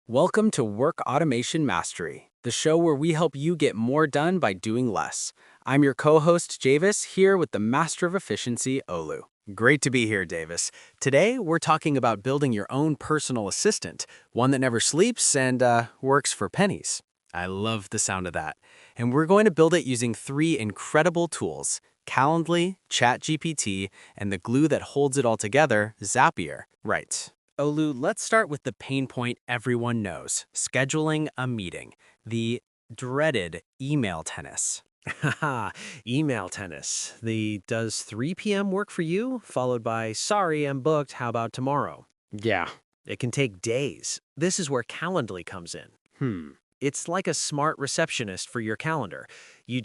Welcome to Work Automation Mastery, the show where we help you get more done by doing less. I'm your co-host, Javis, here with the master of efficiency, Olu. Great to be here, Davis. Today, we're talking about building your own personal assistant, one that never sleeps and works for pennies. I love the sound of that. And we're going to build it using three incredible tools: Calendly, ChatGPT, and the glue that holds it all together, Zapier. Right. Olu, let's start with the pain point everyone knows: scheduling a meeting, the dreaded email tennis. Haha, email tennis. The does 3 p.m. work for you? Followed by, sorry, I'm booked, how about tomorrow? Yeah. It can take days. This is where Calendly comes in. It's like a smart receptionist for your calendar. You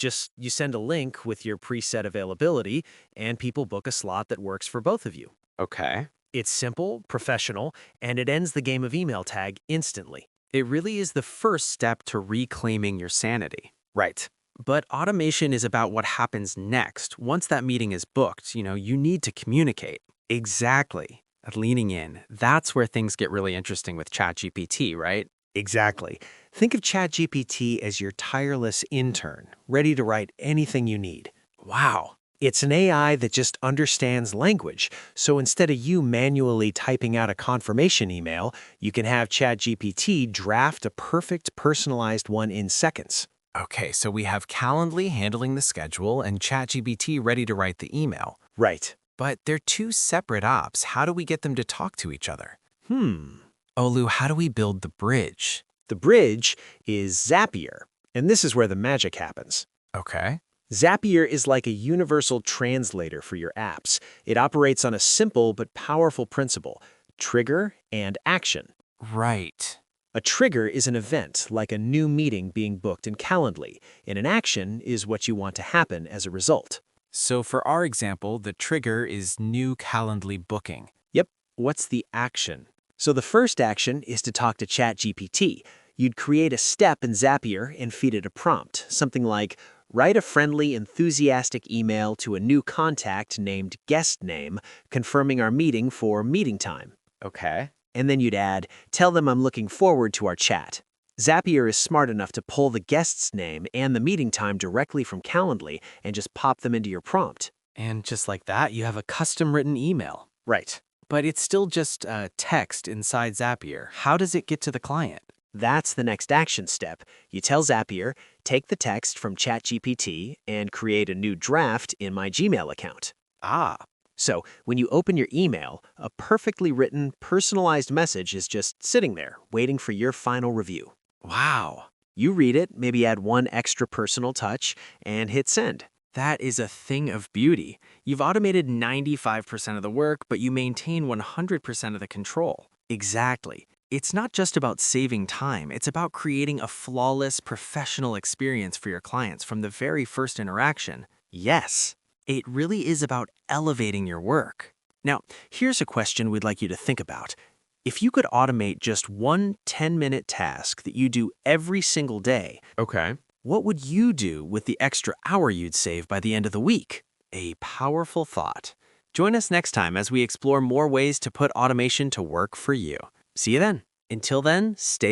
send a link with your preset availability, and people book a slot that works for both of you. Okay. It's simple, professional, and it ends the game of email tag instantly. It really is the first step to reclaiming your sanity. Right. But automation is about what happens next. Once that meeting is booked, you need to communicate. Exactly. Leaning in. That's where things get really interesting with ChatGPT, right? Exactly. Think of ChatGPT as your tireless intern, ready to write anything you need. Wow. It's an AI that just understands language, so instead of you manually typing out a confirmation email, you can have ChatGPT draft a perfect personalized one in seconds. Okay, so we have Calendly handling the schedule and ChatGPT ready to write the email. Right. But they're two separate ops. How do we get them to talk to each other? Olu, how do we build the bridge? The bridge is Zapier, and this is where the magic happens. Okay. Zapier is like a universal translator for your apps. It operates on a simple but powerful principle: trigger and action. Right. A trigger is an event, like a new meeting being booked in Calendly, and an action is what you want to happen as a result. So for our example, the trigger is new Calendly booking. Yep, what's the action? So the first action is to talk to ChatGPT. You'd create a step in Zapier and feed it a prompt, something like, write a friendly, enthusiastic email to a new contact named guest name, confirming our meeting for meeting time. Okay. And then you'd add, tell them I'm looking forward to our chat. Zapier is smart enough to pull the guest's name and the meeting time directly from Calendly and just pop them into your prompt. And just like that, you have a custom written email. Right. But it's still just text inside Zapier. How does it get to the client? That's the next action step. You tell Zapier, take the text from ChatGPT and create a new draft in my Gmail account. Ah, So when you open your email, a perfectly written, personalized message is just sitting there, waiting for your final review. wow. You read it, maybe add one extra personal touch, and hit send. That is a thing of beauty. You've automated 95% of the work, but you maintain 100% of the control. Exactly. It's not just about saving time, it's about creating a flawless, professional experience for your clients from the very first interaction. Yes, it really is about elevating your work. Now, here's a question we'd like you to think about. If you could automate just one 10-minute task that you do every single day, Okay. what would you do with the extra hour you'd save by the end of the week? A powerful thought. Join us next time as we explore more ways to put automation to work for you. See you then. Until then, stay